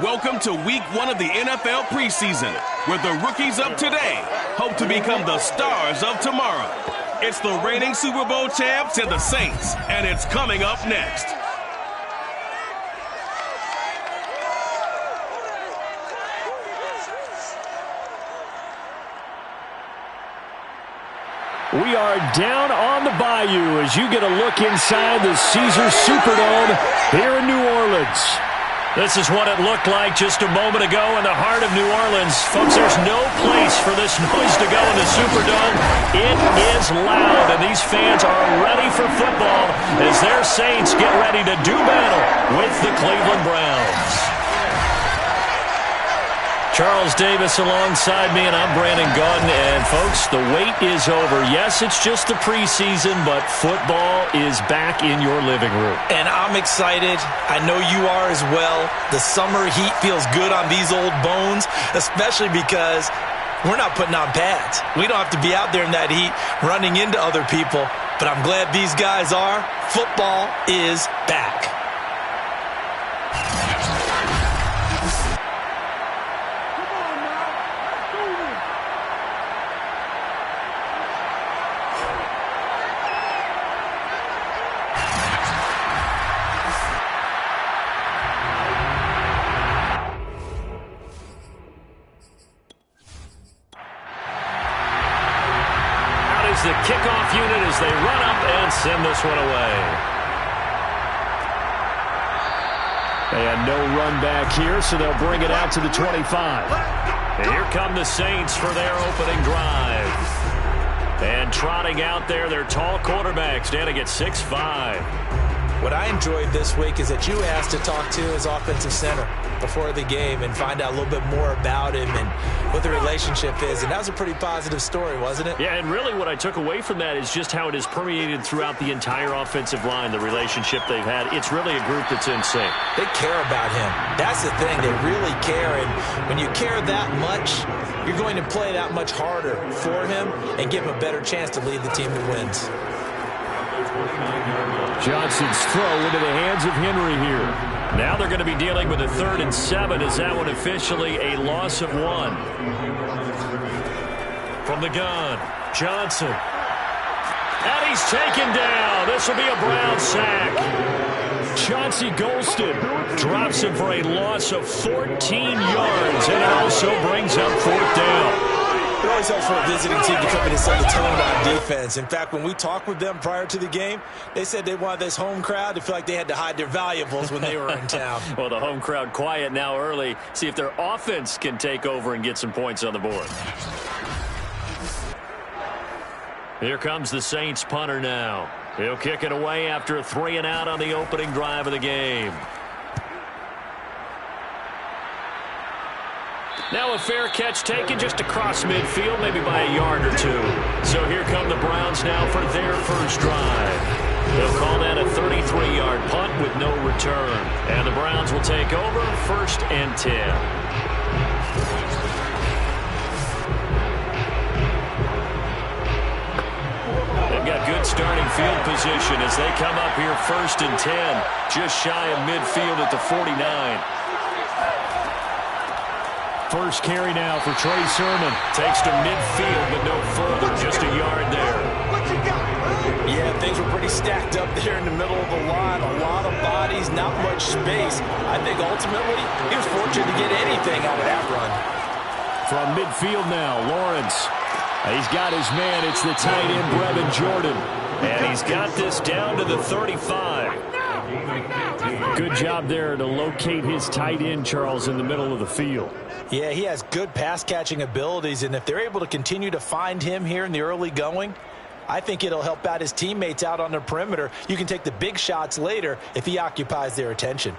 Welcome to week 1 of the NFL preseason, where the rookies of today hope to become the stars of tomorrow. It's the reigning Super Bowl champs and the Saints, and it's coming up next. We are down on the bayou as you get a look inside the Caesars Superdome here in New Orleans. This is what it looked like just a moment ago in the heart of New Orleans. Folks, there's no place for this noise to go in the Superdome. It is loud, and these fans are ready for football as their Saints get ready to do battle with the Cleveland Browns. Charles Davis alongside me, and I'm Brandon Gaudin. And, folks, the wait is over. Yes, it's just the preseason, but football is back in your living room. And I'm excited. I know you are as well. The summer heat feels good on these old bones, especially because we're not putting on pads. We don't have to be out there in that heat running into other people. But I'm glad these guys are. Football is back. The kickoff unit as they run up and send this one away. And no run back here, so they'll bring it out to the 25. And here come the Saints for their opening drive. And trotting out there, their tall quarterback standing at 6'5". What I enjoyed this week is that you asked to talk to his offensive center before the game and find out a little bit more about him and what the relationship is. And that was a pretty positive story, wasn't it? Yeah, and really what I took away from that is just how it has permeated throughout the entire offensive line, the relationship they've had. It's really a group that's in sync. They care about him. That's the thing. They really care. And when you care that much, you're going to play that much harder for him and give him a better chance to lead the team that wins. Johnson's throw into the hands of Henry here. Now they're going to be dealing with a 3rd and 7 as that one officially a loss of 1. From the gun, Johnson. And he's taken down. This will be a Brown sack. Chauncey Golston drops him for a loss of 14 yards, and it also brings up 4th down. It always helps for a visiting team to come in and set the tone on defense. In fact, when we talked with them prior to the game, they said they wanted this home crowd to feel like they had to hide their valuables when they were in town. Well, the home crowd quiet now early. See if their offense can take over and get some points on the board. Here comes the Saints punter now. He'll kick it away after a 3-and-out on the opening drive of the game. Now a fair catch taken just across midfield, maybe by a yard or 2. So here come the Browns now for their first drive. They'll call that a 33-yard punt with no return. And the Browns will take over 1st and 10. They've got good starting field position as they come up here 1st and 10, just shy of midfield at the 49. First carry now for Trey Sermon. Takes to midfield, but no further, just a yard there. Yeah, things were pretty stacked up there in the middle of the line. A lot of bodies, not much space. I think ultimately he was fortunate to get anything out of that run. From midfield now, Lawrence. He's got his man. It's the tight end, Brevin Jordan. And he's got this down to the 35. Good job there to locate his tight end, Charles, in the middle of the field. Yeah, he has good pass-catching abilities, and if they're able to continue to find him here in the early going, I think it'll help out his teammates out on the perimeter. You can take the big shots later if he occupies their attention.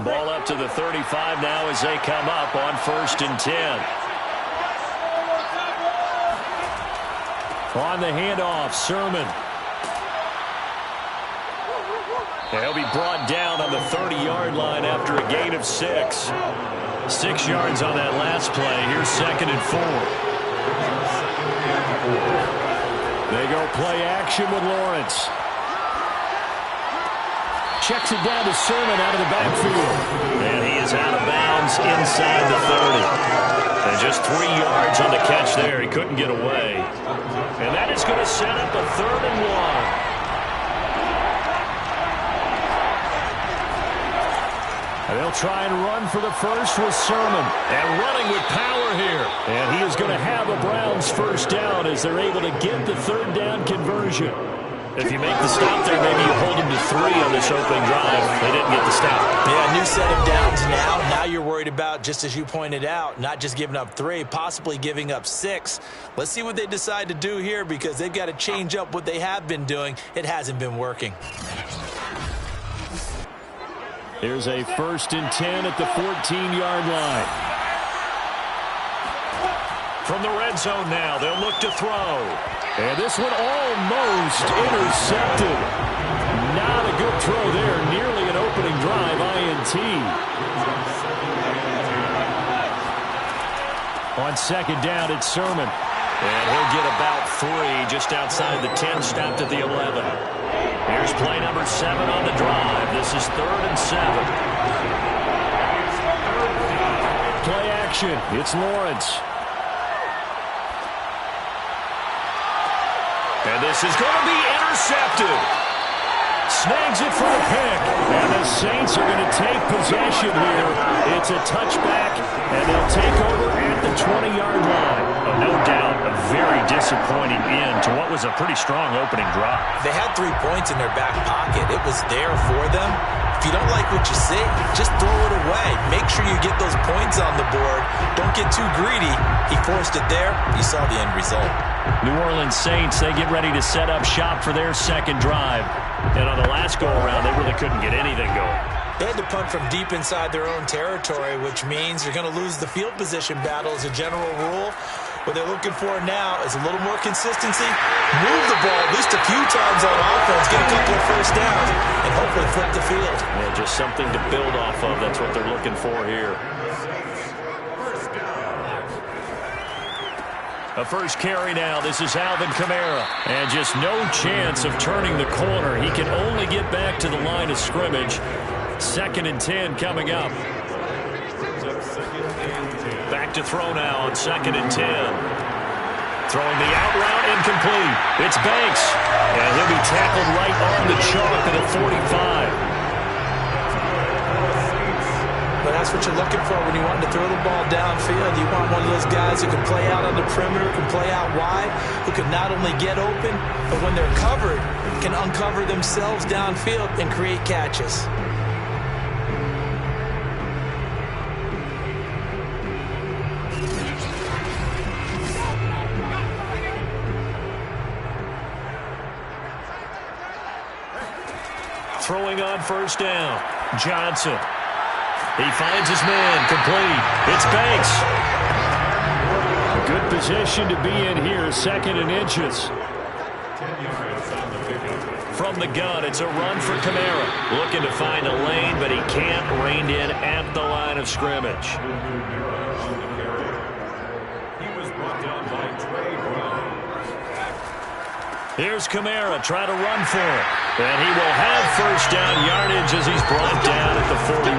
Ball up to the 35 now as they come up on 1st and 10. On the handoff, Sermon. He'll be brought down on the 30-yard line after a gain of 6. 6 yards on that last play. Here's 2nd and 4. They go play action with Lawrence. Checks it down to Sermon out of the backfield. And he is out of bounds inside the 30. And just 3 yards on the catch there. He couldn't get away. And that is going to set up a 3rd and 1. And they'll try and run for the first with Sermon. And running with power here. And he is going to have a Browns first down as they're able to get the 3rd down conversion. If you make the stop there, maybe you hold them to 3 on this opening drive. They didn't get the stop. Yeah, new set of downs now. Now you're worried about, just as you pointed out, not just giving up 3, possibly giving up 6. Let's see what they decide to do here because they've got to change up what they have been doing. It hasn't been working. Here's a 1st and 10 at the 14-yard line. From the red zone now, they'll look to throw. And this one almost intercepted. Not a good throw there. Nearly an opening drive, INT. On 2nd down, it's Sermon. And he'll get about 3 just outside the 10, stopped at the 11. Here's play number 7 on the drive. This is 3rd and 7. Play action. It's Lawrence. And this is going to be intercepted. Snags it for the pick. And the Saints are going to take possession here. It's a touchback, and they'll take over at the 20-yard line. No doubt a very disappointing end to what was a pretty strong opening drive. They had 3 points in their back pocket. It was there for them. If you don't like what you see, just throw it away. Make sure you get those points on the board. Don't get too greedy. He forced it there. You saw the end result. New Orleans Saints, they get ready to set up shop for their 2nd drive. And on the last go-around, they really couldn't get anything going. They had to punt from deep inside their own territory, which means you're going to lose the field position battle as a general rule. What they're looking for now is a little more consistency. Move the ball at least a few times on offense, get a couple of first downs, and hopefully flip the field. And just something to build off of. That's what they're looking for here. A first carry now. This is Alvin Kamara. And just no chance of turning the corner. He can only get back to the line of scrimmage. 2nd and 10 coming up. Back to throw now on 2nd and 10. Throwing the out route, incomplete. It's Banks. And he'll be tackled right on the chalk at the 45. But that's what you're looking for when you want to throw the ball downfield. You want one of those guys who can play out on the perimeter, can play out wide, who can not only get open, but when they're covered, can uncover themselves downfield and create catches. Throwing on 1st down. Johnson. He finds his man. Complete. It's Banks. Good position to be in here. 2nd and inches. From the gun, it's a run for Kamara. Looking to find a lane, but he can't. Reined in at the line of scrimmage. Here's Kamara, try to run for it. And he will have first down yardage as he's brought down at the 41.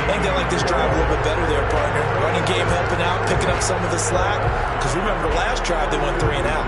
I think they like this drive a little bit better there, partner. Running game helping out, picking up some of the slack. Because remember the last drive, they went 3 and out.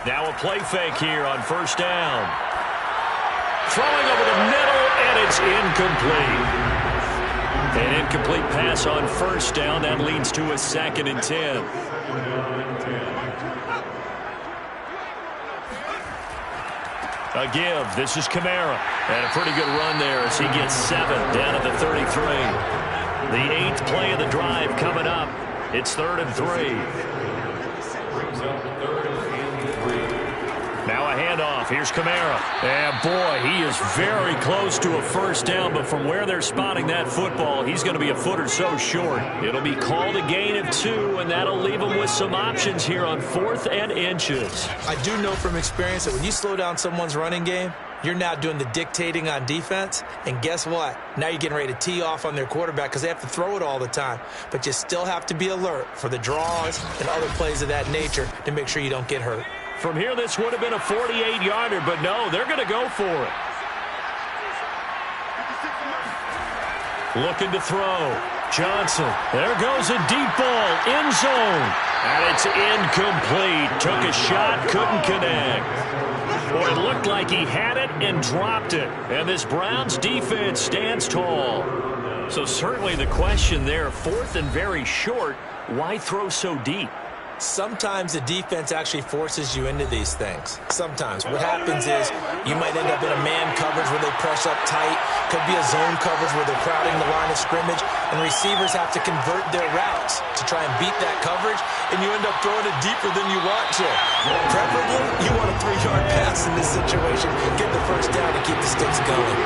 Now a play fake here on 1st down. Throwing over the middle, and it's incomplete. An incomplete pass on 1st down. That leads to a 2nd and 10. A give. This is Kamara. And a pretty good run there as he gets 7 down at the 33. The 8th play of the drive coming up. It's 3rd and 3. Now a handoff. Here's Kamara. And boy, he is very close to a first down, but from where they're spotting that football, he's going to be a foot or so short. It'll be called a gain of 2, and that'll leave him with some options here on 4th and inches. I do know from experience that when you slow down someone's running game, you're now doing the dictating on defense, and guess what? Now you're getting ready to tee off on their quarterback because they have to throw it all the time. But you still have to be alert for the draws and other plays of that nature to make sure you don't get hurt. From here, this would have been a 48-yarder, but no, they're going to go for it. Looking to throw. Johnson. There goes a deep ball. End zone. And it's incomplete. Took a shot, couldn't connect. Boy, it looked like he had it and dropped it. And this Browns defense stands tall. So certainly the question there, 4th and very short, why throw so deep? Sometimes the defense actually forces you into these things. Sometimes. What happens is you might end up in a man coverage where they press up tight. Could be a zone coverage where they're crowding the line of scrimmage, and receivers have to convert their routes to try and beat that coverage, and you end up throwing it deeper than you want to. Preferably, you want a 3-yard pass in this situation. Get the first down and keep the sticks going.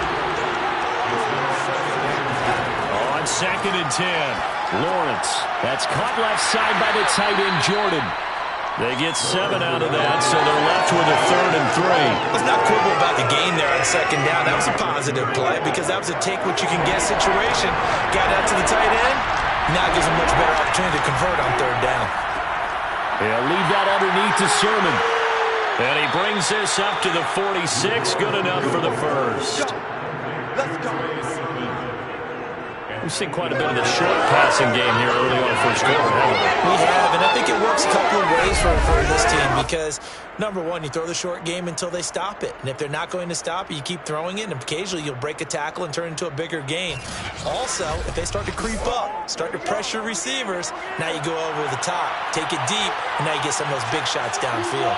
On 2nd and 10. Lawrence. That's caught left side by the tight end, Jordan. They get 7 out of that, so they're left with a 3rd and 3. Let's not quibble about the gain there on 2nd down. That was a positive play because that was a take-what-you-can-get situation. Got out to the tight end. Now it gives a much better opportunity to convert on 3rd down. Yeah, leave that underneath to Sermon. And he brings this up to the 46. Good enough for the first. Let's go. We've seen quite a bit of the short passing game here early on first quarter, haven't we? We have, and I think it works a couple of ways for this team because, number one, you throw the short game until they stop it. And if they're not going to stop it, you keep throwing it, and occasionally you'll break a tackle and turn it into a bigger gain. Also, if they start to creep up, start to pressure receivers, now you go over the top, take it deep, and now you get some of those big shots downfield.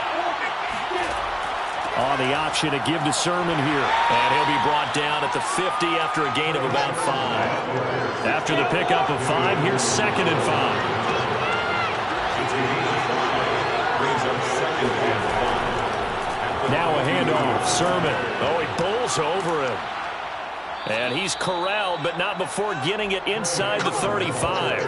On the option to give to Sermon here. And he'll be brought down at the 50 after a gain of about 5. After the pickup of 5, here's 2nd and 5. Now a handoff. Sermon. Oh, he bowls over him. And he's corralled, but not before getting it inside the 35.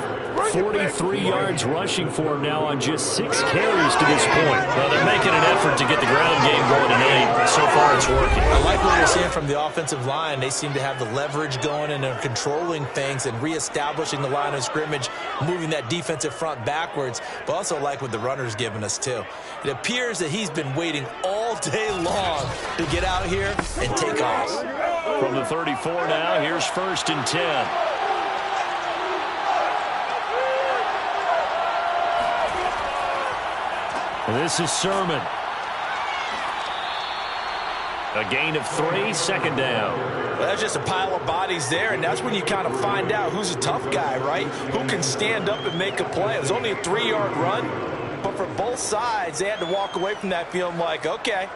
43 yards rushing for him now on just 6 carries to this point. Well, they're making an effort to get the ground game going tonight. So far, it's working. I like what we're seeing from the offensive line. They seem to have the leverage going, and they're controlling things and reestablishing the line of scrimmage, moving that defensive front backwards, but also like what the runner's giving us, too. It appears that he's been waiting all day long to get out here and take off. From the 34 now, here's 1st and 10. This is Sermon. A gain of 3, 2nd down. Well, that's just a pile of bodies there, and that's when you kind of find out who's a tough guy, right? Who can stand up and make a play. It was only a 3-yard run, but for both sides, they had to walk away from that feeling like, okay,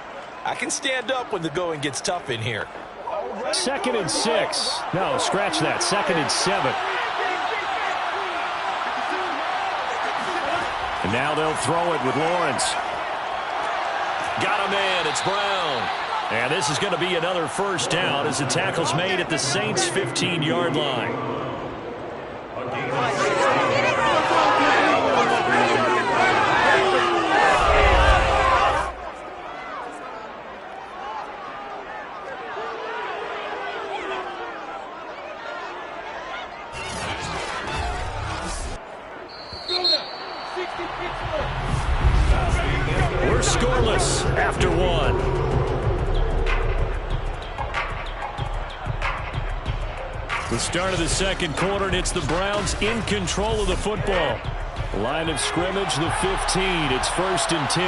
I can stand up when the going gets tough in here. 2nd and 6. No, scratch that. 2nd and 7. And now they'll throw it with Lawrence. Got a man. It's Brown. And this is going to be another first down as the tackle's made at the Saints' 15-yard line. We're scoreless after 1. The start of the 2nd quarter, and it's the Browns in control of the football. Line of scrimmage, the 15. It's 1st and 10.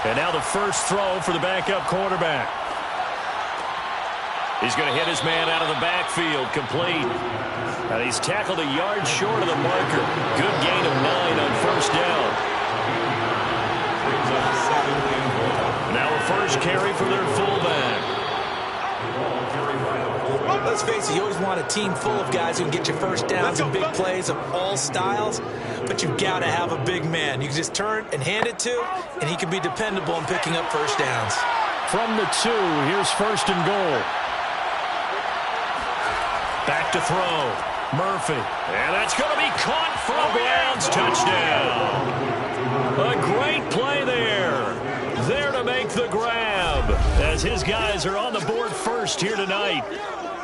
And now the first throw for the backup quarterback. He's going to hit his man out of the backfield, complete. And he's tackled a yard short of the marker. Good gain of 9 on first down. Now a first carry for their fullback. Let's face it, you always want a team full of guys who can get you first downs and big plays of all styles, but you've got to have a big man. You can just turn and hand it to, and he can be dependable in picking up first downs. From the 2, here's first and goal. Back to throw. Murphy. And that's going to be caught for a Browns touchdown. A great play there. There to make the grab as his guys are on the board first here tonight.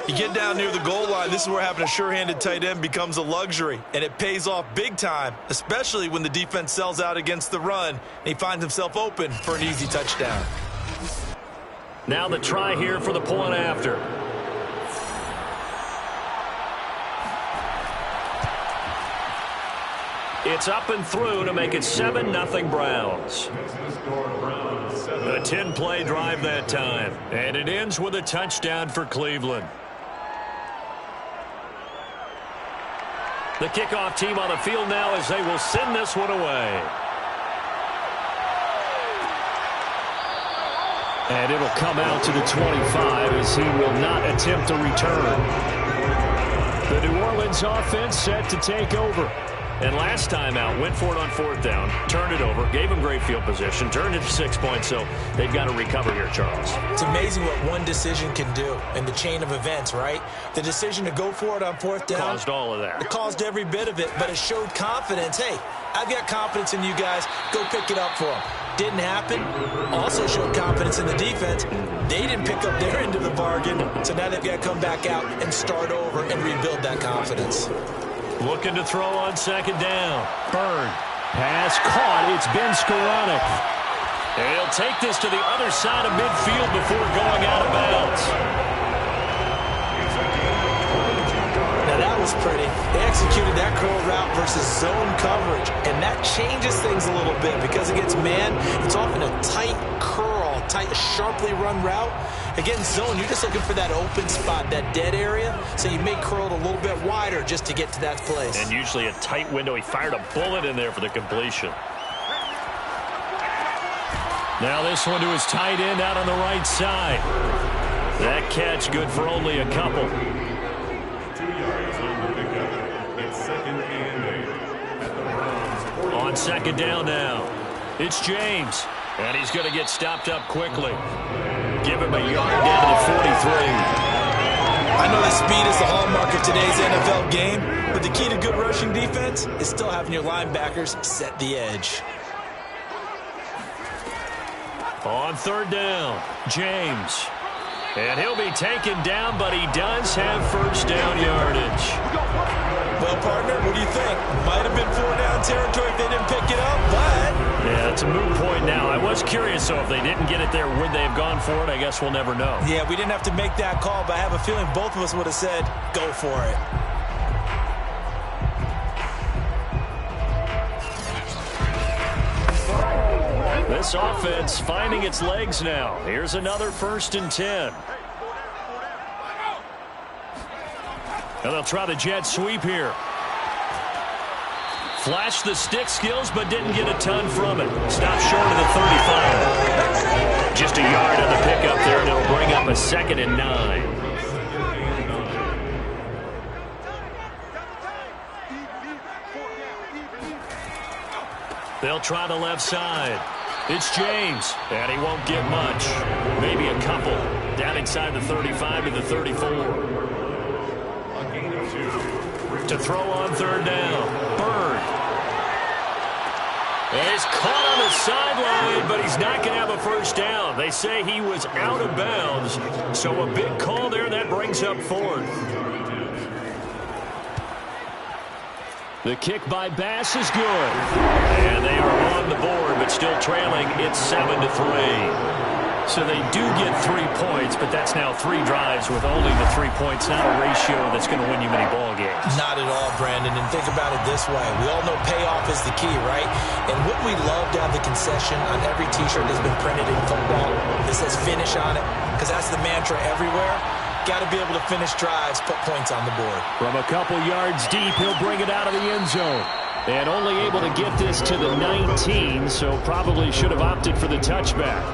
You get down near the goal line, this is where having a sure-handed tight end becomes a luxury, and it pays off big time, especially when the defense sells out against the run, and he finds himself open for an easy touchdown. Now the try here for the point after. It's up and through to make it 7-0 Browns. A 10-play drive that time. And it ends with a touchdown for Cleveland. The kickoff team on the field now as they will send this one away. And it'll come out to the 25 as he will not attempt a return. The New Orleans offense set to take over. And last time out, went for it on 4th down, turned it over, gave him great field position, turned it to 6 points, so they've got to recover here, Charles. It's amazing what one decision can do in the chain of events, right? The decision to go for it on 4th down. Caused all of that. It caused every bit of it, but it showed confidence. Hey, I've got confidence in you guys. Go pick it up for them. Didn't happen. Also showed confidence in the defense. They didn't pick up their end of the bargain, so now they've got to come back out and start over and rebuild that confidence. Looking to throw on 2nd down. Byrne. Pass caught. It's Ben Skoranek. And he'll take this to the other side of midfield before going out of bounds. Now that was pretty. They executed that curl route versus zone coverage. And that changes things a little bit because against man, it's often a tight curl, tight, sharply run route. Against zone, you're just looking for that open spot, that dead area, so you may curl it a little bit wider just to get to that place. And usually a tight window. He fired a bullet in there for the completion. Now this one to his tight end out on the right side. That catch good for only a couple. 2 yards on the pickup. It's 2nd and 8 at the Browns. On 2nd down now. It's James. And he's going to get stopped up quickly. Give him a yard down to the 43. I know that speed is the hallmark of today's NFL game, but the key to good rushing defense is still having your linebackers set the edge. On 3rd down, James. And he'll be taken down, but he does have first down yardage. Well, partner, what do you think? Might have been 4-down territory if they didn't pick it up, but... Yeah, it's a moot point now. I was curious, so if they didn't get it there, would they have gone for it? I guess we'll never know. Yeah, we didn't have to make that call, but I have a feeling both of us would have said, go for it. This offense finding its legs now. Here's another 1st and 10. And they'll try the jet sweep here. Flashed the stick skills, but didn't get a ton from it. Stopped short of the 35. Just a yard on the pickup there, and it'll bring up a 2nd and 9. They'll try the left side. It's James, and he won't get much. Maybe a couple. Down inside the 35 to the 34. To throw on 3rd down. Byrne. And he's caught on the sideline, but he's not going to have a first down. They say he was out of bounds. So a big call there. That brings up 4th. The kick by Bass is good. And they are on the board, but still trailing. It's 7-3. So they do get 3 points, but that's now 3 drives with only the 3 points. Not a ratio that's going to win you many ball games. Not at all, Brandon. And think about it this way. We all know payoff is the key, right? And would we love to have the concession on every T-shirt that's been printed in football that says finish on it? Because that's the mantra everywhere. Got to be able to finish drives, put points on the board. From a couple yards deep, he'll bring it out of the end zone. And only able to get this to the 19, so probably should have opted for the touchback.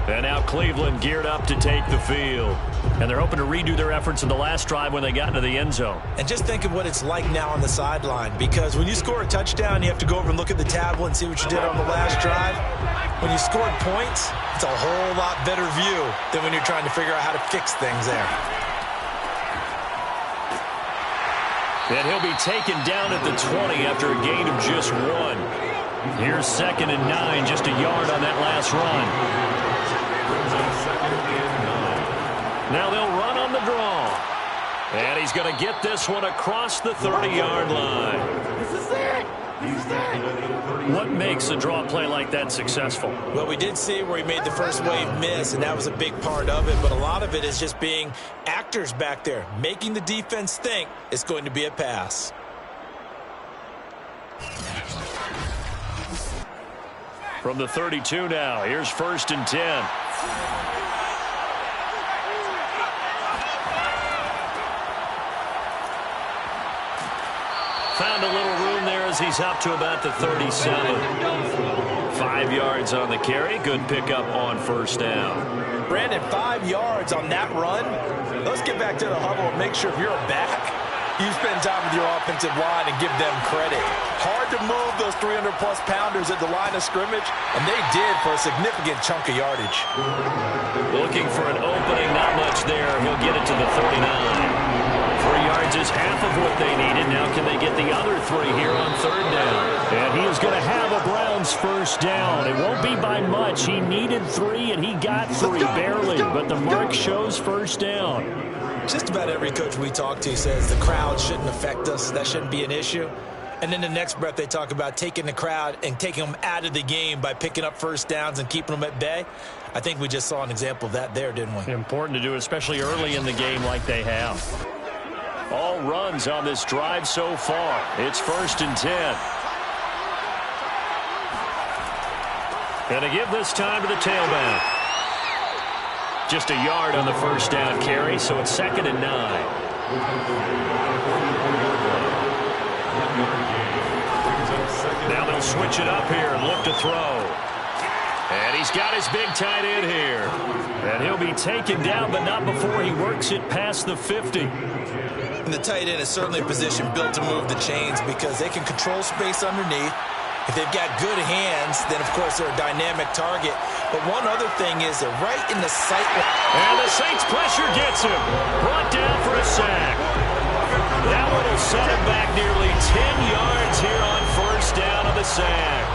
And now Cleveland geared up to take the field. And they're hoping to redo their efforts in the last drive when they got into the end zone. And just think of what it's like now on the sideline, because when you score a touchdown, you have to go over and look at the tablet and see what you did on the last drive. When you scored points, it's a whole lot better view than when you're trying to figure out how to fix things there. And he'll be taken down at the 20 after a gain of just 1. Here's 2nd and 9, just a yard on that last run. Now they'll run on the draw. And he's going to get this one across the 30-yard line. This is it. What makes a draw play like that successful? Well, we did see where he made the first wave miss, and that was a big part of it. But a lot of it is just being actors back there, making the defense think it's going to be a pass. From the 32 now, here's 1st and 10. Found a little room there as he's up to about the 37. 5 yards on the carry. Good pickup on 1st down. Brandon, 5 yards on that run. Let's get back to the huddle and make sure if you're a back, you spend time with your offensive line and give them credit. Hard to move those 300-plus pounders at the line of scrimmage, and they did for a significant chunk of yardage. Looking for an opening, not much there. He'll get it to the 39. 3 yards is half of what they needed. Now can they get the other 3 here on 3rd down? And he is going to have a Browns 1st down. It won't be by much. He needed 3, and he got 3 barely. But the mark shows 1st down. Just about every coach we talk to says the crowd shouldn't affect us. That shouldn't be an issue. And then the next breath they talk about taking the crowd and taking them out of the game by picking up 1st downs and keeping them at bay. I think we just saw an example of that there, didn't we? Important to do, especially early in the game like they have. All runs on this drive so far. It's 1st and 10. And to give this time to the tailback. Just a yard on the 1st down carry, so it's 2nd and 9. Now they'll switch it up here and look to throw. And he's got his big tight end here. And he'll be taken down, but not before he works it past the 50. And the tight end is certainly a position built to move the chains because they can control space underneath. If they've got good hands, then, of course, they're a dynamic target. But one other thing is they're right in the sight. And the Saints pressure gets him. Brought down for a sack. That one will set him back nearly 10 yards here on 1st down on the sack.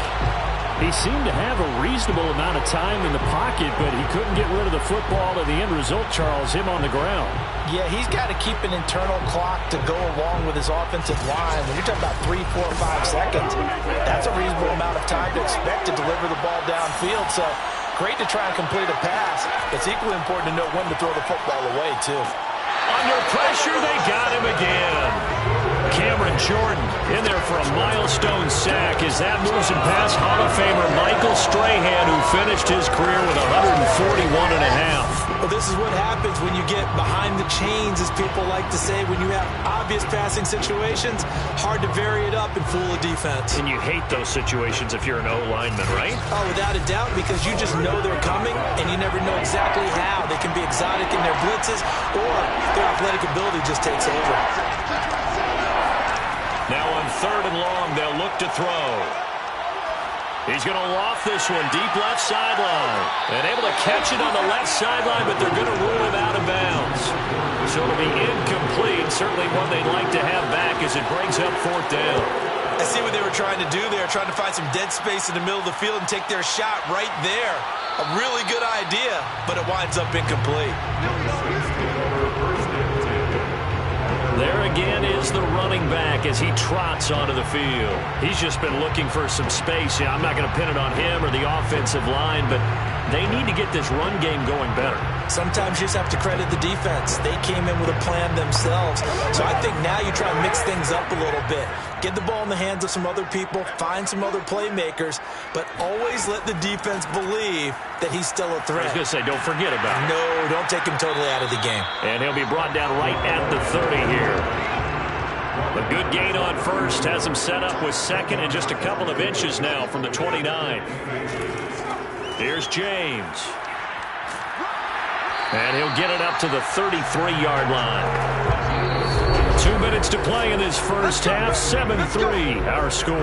He seemed to have a reasonable amount of time in the pocket, but he couldn't get rid of the football, and the end result, Charles, him on the ground. Yeah, he's got to keep an internal clock to go along with his offensive line. When you're talking about 3, 4, 5 seconds, that's a reasonable amount of time to expect to deliver the ball downfield. So great to try and complete a pass. It's equally important to know when to throw the football away, too. Under pressure, they got him again. Cameron Jordan in there for a milestone sack as that moves him past Hall of Famer Michael Strahan, who finished his career with 141 and a half. Well, this is what happens when you get behind the chains, as people like to say. When you have obvious passing situations, hard to vary it up and fool a defense. And you hate those situations if you're an O-lineman, right? Oh, without a doubt, because you just know they're coming, and you never know exactly how. They can be exotic in their blitzes, or their athletic ability just takes over. Now on 3rd and long, they'll look to throw. He's going to loft this one deep left sideline. And able to catch it on the left sideline, but they're going to rule him out of bounds. So it'll be incomplete. Certainly one they'd like to have back as it brings up 4th down. I see what they were trying to do there, trying to find some dead space in the middle of the field and take their shot right there. A really good idea, but it winds up incomplete. There again is the running back as he trots onto the field. He's just been looking for some space. Yeah, I'm not going to pin it on him or the offensive line, but they need to get this run game going better. Sometimes you just have to credit the defense. They came in with a plan themselves. So I think now you try and mix things up a little bit. Get the ball in the hands of some other people, find some other playmakers, but always let the defense believe that he's still a threat. I was going to say, don't forget about it. No, don't take him totally out of the game. And he'll be brought down right at the 30 here. A good gain on 1st has him set up with 2nd and just a couple of inches now from the 29. Here's James. And he'll get it up to the 33-yard line. 2 minutes to play in this first half. 7-3, our score.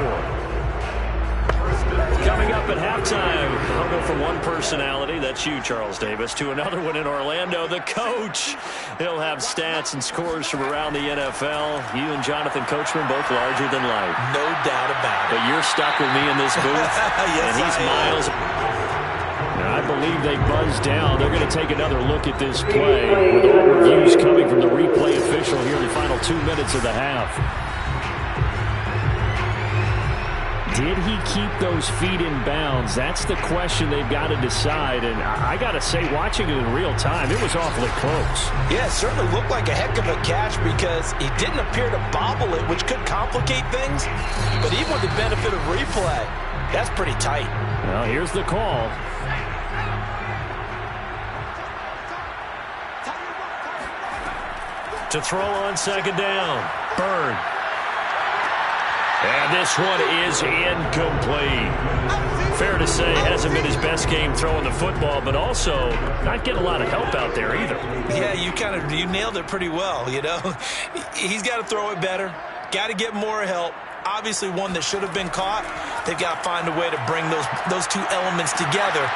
Coming up at halftime, I'll go from one personality, that's you, Charles Davis, to another one in Orlando, the coach. He'll have stats and scores from around the NFL. You and Jonathan Coachman both larger than life. No doubt about it. But you're stuck with me in this booth, yes, and he's miles. Now, I believe they buzzed down. They're going to take another look at this play with all reviews coming from the replay official here in the final 2 minutes of the half. Did he keep those feet in bounds? That's the question they've got to decide. And I got to say, watching it in real time, it was awfully close. Yeah, it certainly looked like a heck of a catch because he didn't appear to bobble it, which could complicate things. But even with the benefit of replay, that's pretty tight. Well, here's the call. To throw on second down. Byrd. And this one is incomplete. Fair to say, hasn't been his best game throwing the football, but also not getting a lot of help out there either. Yeah, you nailed it pretty well, you know. He's got to throw it better. Got to get more help. Obviously one that should have been caught. They've got to find a way to bring those two elements together.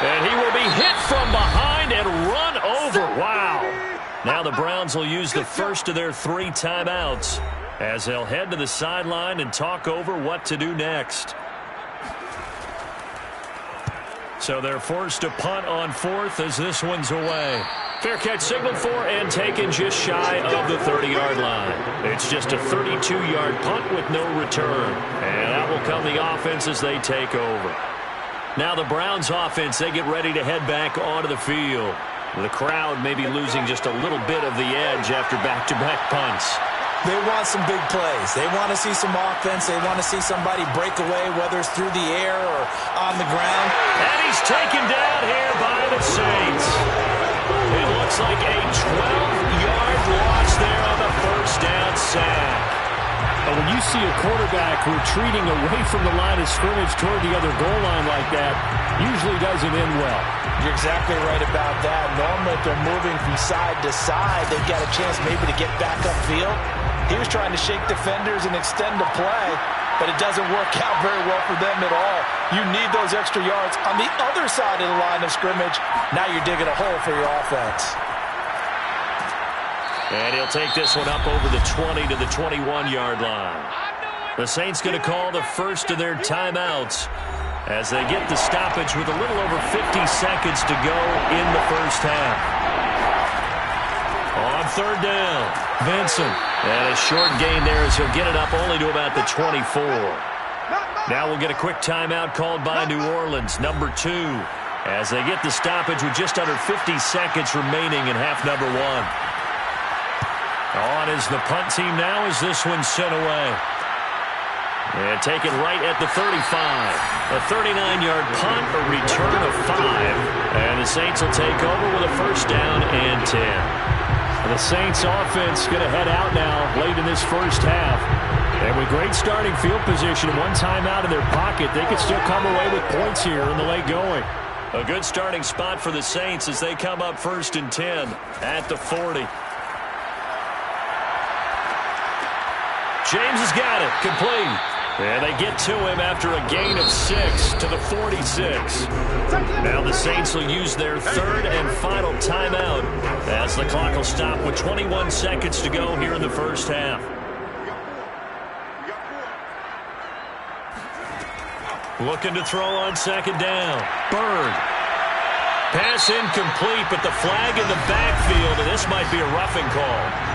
And he will be hit from behind and run over. Wow. Now the Browns will use the first of their 3 timeouts as they'll head to the sideline and talk over what to do next. So they're forced to punt on 4th as this one's away. Fair catch signaled for and taken just shy of the 30-yard line. It's just a 32-yard punt with no return. And out will come the offense as they take over. Now the Browns offense, they get ready to head back onto the field. The crowd may be losing just a little bit of the edge after back-to-back punts. They want some big plays. They want to see some offense. They want to see somebody break away, whether it's through the air or on the ground. And he's taken down here by the Saints. It looks like a 12-yard loss there on the first down sack. But when you see a quarterback retreating away from the line of scrimmage toward the other goal line like that, usually doesn't end well. You're exactly right about that. Normally, if they're moving from side to side, they've got a chance maybe to get back upfield. He was trying to shake defenders and extend the play, but it doesn't work out very well for them at all. You need those extra yards on the other side of the line of scrimmage. Now you're digging a hole for your offense. And he'll take this one up over the 20 to the 21-yard line. The Saints going to call the first of their timeouts as they get the stoppage with a little over 50 seconds to go in the first half. On third down, Vincent. And a short gain there as he'll get it up only to about the 24. Now we'll get a quick timeout called by New Orleans, number 2, as they get the stoppage with just under 50 seconds remaining in half number 1. On is the punt team now as this one's sent away. And taken right at the 35. A 39-yard punt, a return of 5. And the Saints will take over with a first down and 10. And the Saints offense going to head out now late in this first half. And with great starting field position, one timeout in their pocket, they could still come away with points here in the late going. A good starting spot for the Saints as they come up first and 10 at the 40. James has got it, complete. And they get to him after a gain of 6 to the 46. Now the Saints will use their third and final timeout as the clock will stop with 21 seconds to go here in the first half. Looking to throw on second down. Byrd. Pass incomplete, but the flag in the backfield, and this might be a roughing call.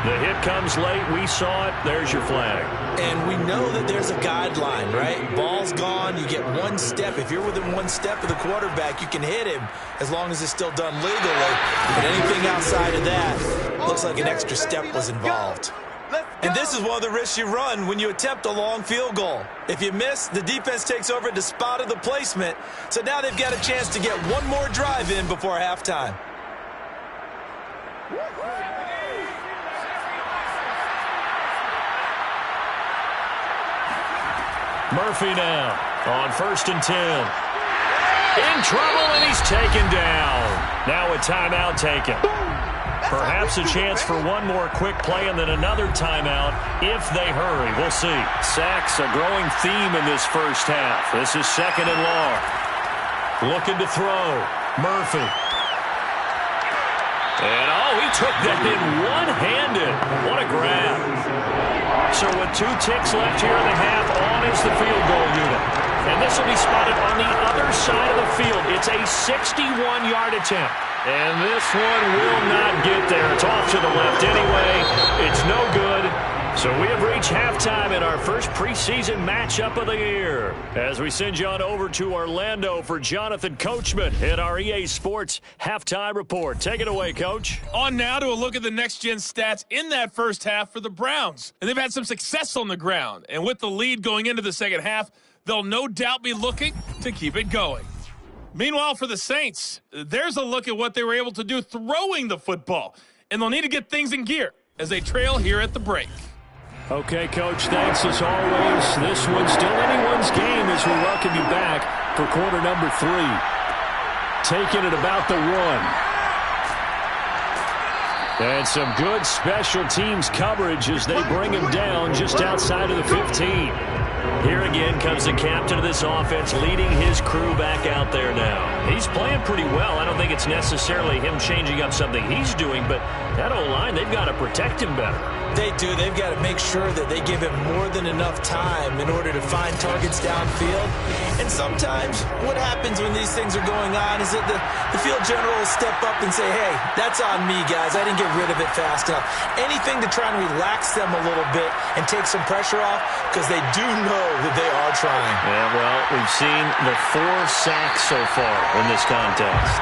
The hit comes late. We saw it. There's your flag. And we know that there's a guideline, right? Ball's gone. You get one step. If you're within one step of the quarterback, you can hit him as long as it's still done legally. But anything outside of that, looks like an extra step was involved. And this is one of the risks you run when you attempt a long field goal. If you miss, the defense takes over at the spot of the placement. So now they've got a chance to get one more drive in before halftime. Murphy now on 1st and 10. In trouble, and he's taken down. Now a timeout taken. Perhaps a chance for one more quick play and then another timeout if they hurry. We'll see. Sacks, a growing theme in this first half. This is 2nd and long. Looking to throw. Murphy. And, he took that in one-handed. What a grab. So with 2 ticks left here in the half, on is the field goal unit. And this will be spotted on the other side of the field. It's a 61-yard attempt. And this one will not get there. It's off to the left anyway. It's no good. So we have reached halftime in our first preseason matchup of the year. As we send you on over to Orlando for Jonathan Coachman in our EA Sports Halftime Report. Take it away, Coach. On now to a look at the next-gen stats in that first half for the Browns. And they've had some success on the ground. And with the lead going into the second half, they'll no doubt be looking to keep it going. Meanwhile, for the Saints, there's a look at what they were able to do throwing the football. And they'll need to get things in gear as they trail here at the break. Okay, Coach, thanks as always. This one's still anyone's game as we welcome you back for quarter number 3. Taking it about the 1. And some good special teams coverage as they bring him down just outside of the 15. Here again comes the captain of this offense leading his crew back out there now. He's playing pretty well. I don't think it's necessarily him changing up something he's doing, but that O-line, they've got to protect him better. They do. They've got to make sure that they give him more than enough time in order to find targets downfield. And sometimes what happens when these things are going on is that the field general will step up and say, hey, that's on me, guys. I didn't get rid of it fast enough. Anything to try and relax them a little bit and take some pressure off because they do know that they are trying. Yeah, well, we've seen the 4 sacks so far in this contest.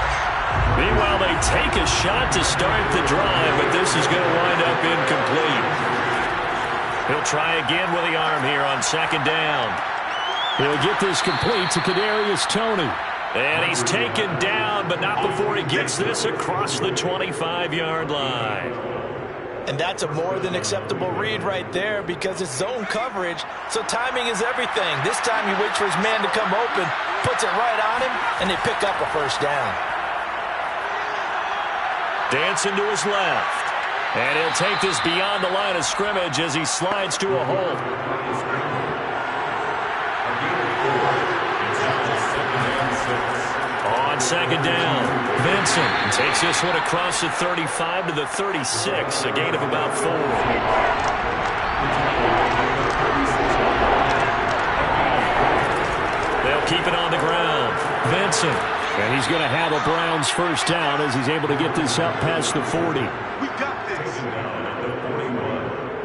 Meanwhile, they take a shot to start the drive, but this is going to wind up incomplete. He'll try again with the arm here on 2nd down. He'll get this complete to Kadarius Toney. And he's taken down, but not before he gets this across the 25-yard line. And that's a more than acceptable read right there because it's zone coverage, so timing is everything. This time he waits for his man to come open, puts it right on him, and they pick up a first down. Dancing to his left. And he'll take this beyond the line of scrimmage as he slides to a hole. On 2nd down, Vincent takes this one across the 35 to the 36, a gain of about 4. They'll keep it on the ground. Vincent. And he's going to have a Browns first down as he's able to get this up past the 40. We got this.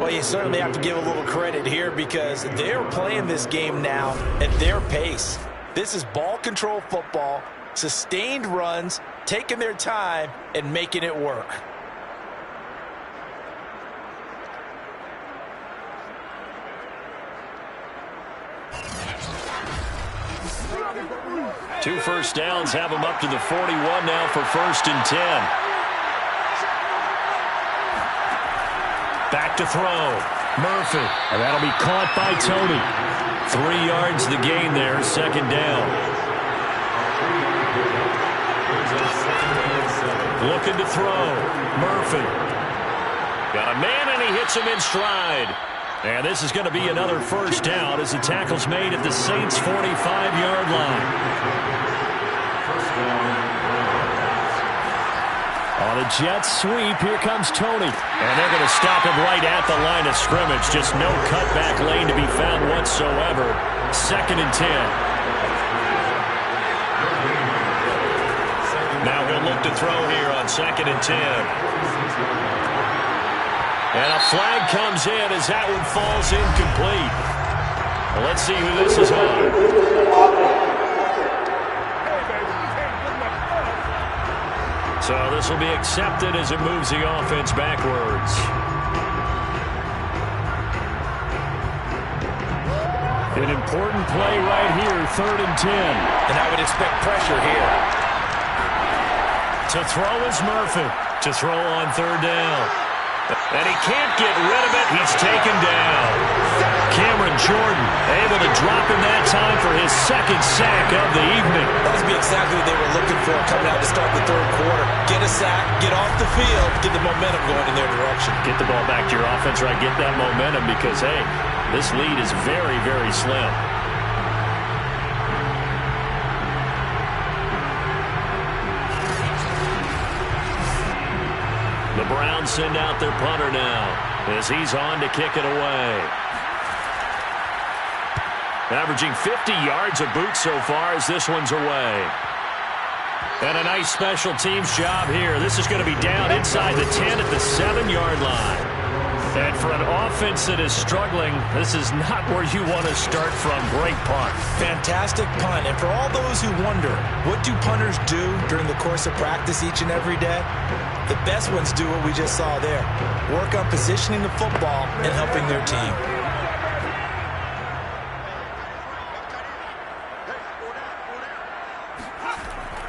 Well, you certainly have to give a little credit here because they're playing this game now at their pace. This is ball control football, sustained runs, taking their time, and making it work. Two first downs have him up to the 41 now for 1st and 10. Back to throw. Murphy. And that'll be caught by Toney. 3 yards the gain there, 2nd down. Looking to throw. Murphy. Got a man and he hits him in stride. And this is going to be another first down as the tackle's made at the Saints' 45-yard line. On a jet sweep, here comes Toney. And they're going to stop him right at the line of scrimmage. Just no cutback lane to be found whatsoever. 2nd and 10. Now he'll look to throw here on 2nd and 10. And a flag comes in as that one falls incomplete. Well, let's see who this is on. So this will be accepted as it moves the offense backwards. An important play right here, 3rd and 10. And I would expect pressure here. To throw is Murphy. To throw on 3rd down. And he can't get rid of it. He's taken down. Cameron Jordan able to drop him that time for his second sack of the evening. That would be exactly what they were looking for coming out to start the third quarter. Get a sack, get off the field, get the momentum going in their direction. Get the ball back to your offense, right? Get that momentum because, hey, this lead is very, very slim. The Browns send out their punter now as he's on to kick it away. Averaging 50 yards a boot so far as this one's away. And a nice special teams job here. This is going to be down inside the 10 at the 7-yard line. And for an offense that is struggling, this is not where you want to start from. Great punt. Fantastic punt. And for all those who wonder, what do punters do during the course of practice each and every day? The best ones do what we just saw there. Work on positioning the football and helping their team.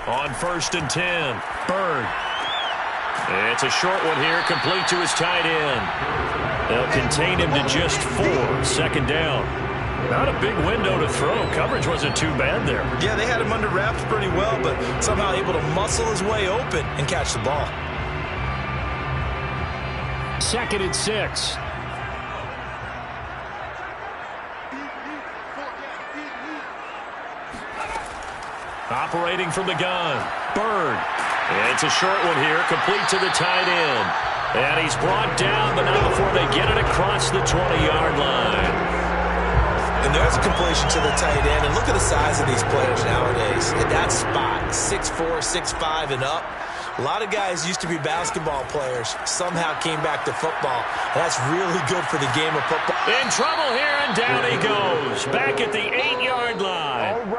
On 1st and 10, Bird. It's a short one here, complete to his tight end. They'll contain him to just 4, 2nd down. Not a big window to throw. Coverage wasn't too bad there. Yeah, they had him under wraps pretty well, but somehow able to muscle his way open and catch the ball. 2nd and 6. Operating from the gun, Bird. It's a short one here, complete to the tight end. And he's brought down, but not before they get it across the 20-yard line. And there's a completion to the tight end. And look at the size of these players nowadays. At that spot, 6'4", 6'5", and up. A lot of guys used to be basketball players, somehow came back to football. That's really good for the game of football. In trouble here, and down he goes. Back at the 8-yard line.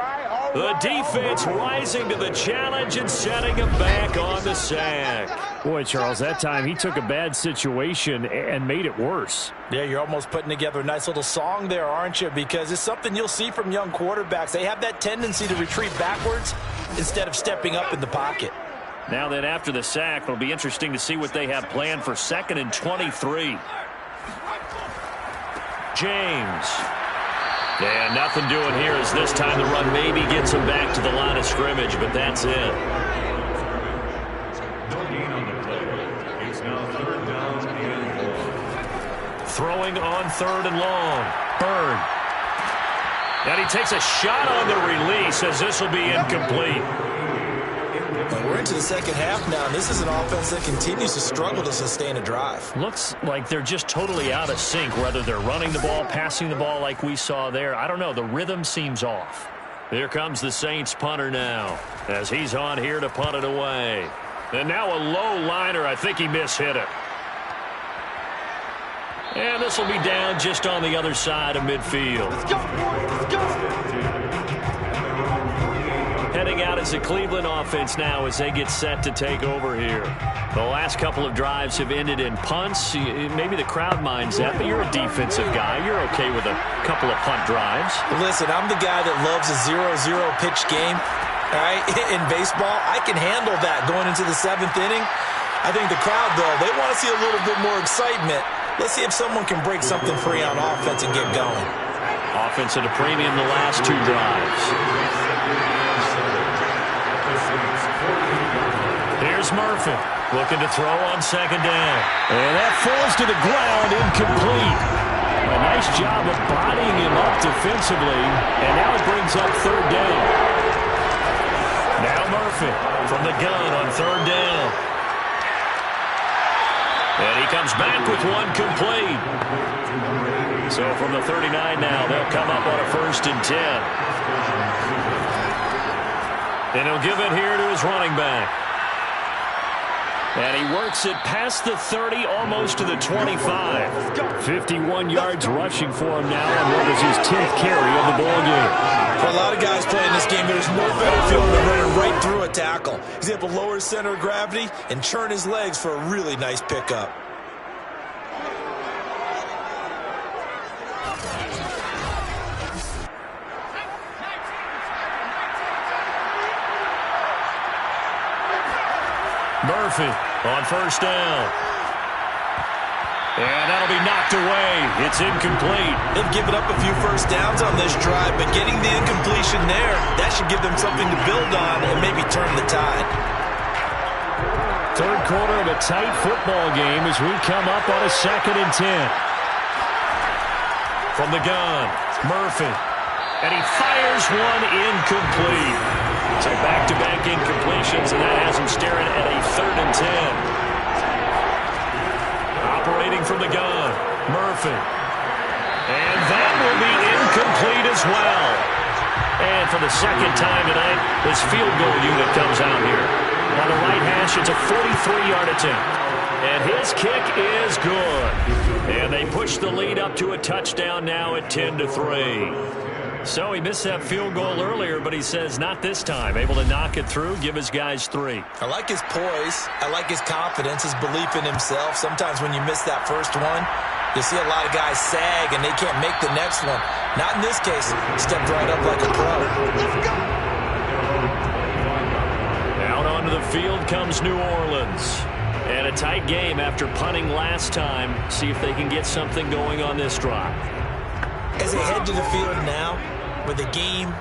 The defense rising to the challenge and setting him back on the sack. Boy, Charles, that time he took a bad situation and made it worse. Yeah, you're almost putting together a nice little song there, aren't you? Because it's something you'll see from young quarterbacks. They have that tendency to retreat backwards instead of stepping up in the pocket. Now then, after the sack, it'll be interesting to see what they have planned for 2nd and 23. James. And nothing doing here as this time the run maybe gets him back to the line of scrimmage, but that's it. No gain on the play. It's now 3rd down and 4. Throwing on 3rd and long. Bird. And he takes a shot on the release as this will be incomplete. Well, we're into the second half now, and this is an offense that continues to struggle to sustain a drive. Looks like they're just totally out of sync, whether they're running the ball, passing the ball like we saw there. I don't know. The rhythm seems off. Here comes the Saints punter now as he's on here to punt it away. And now a low liner. I think he mishit it. And this will be down just on the other side of midfield. Let's go. Let's go. Heading out as a Cleveland offense now as they get set to take over here. The last couple of drives have ended in punts. Maybe the crowd minds that, but you're a defensive guy. You're okay with a couple of punt drives. Listen, I'm the guy that loves a 0-0 pitch game. All right, in baseball, I can handle that going into the 7th inning. I think the crowd, though, they want to see a little bit more excitement. Let's see if someone can break something free on offense and get going. Offense at a premium the last 2 drives. Here's Murphy looking to throw on 2nd down. And that falls to the ground, incomplete. A nice job of bodying him up defensively, and now it brings up 3rd down. Now Murphy from the gun on 3rd down. And he comes back with one complete. So from the 39 now, they'll come up on a 1st and 10. And he'll give it here to his running back. And he works it past the 30, almost to the 25. 51 yards rushing for him now on what was his 10th carry of the ball game. For a lot of guys playing this game, there's no better feeling than running right through a tackle. He's able to lower his center of gravity and churn his legs for a really nice pickup. Murphy on 1st down. And that'll be knocked away. It's incomplete. They've given up a few first downs on this drive, but getting the incompletion there, that should give them something to build on and maybe turn the tide. Third quarter of a tight football game as we come up on a 2nd and 10. From the gun, Murphy. And he fires one incomplete. So back-to-back incompletions, and that has him staring at a 3rd and 10. Operating from the gun, Murphy. And that will be incomplete as well. And for the second time tonight, this field goal unit comes out here. On the right hash, it's a 43-yard attempt. And his kick is good. And they push the lead up to a touchdown now at 10-3. So he missed that field goal earlier, but he says not this time. Able to knock it through, give his guys 3. I like his poise. I like his confidence, his belief in himself. Sometimes when you miss that first one, you see a lot of guys sag and they can't make the next one. Not in this case. Stepped right up like a pro. Out onto the field comes New Orleans. And a tight game after punting last time. See if they can get something going on this drive. As they head to the field now, with the game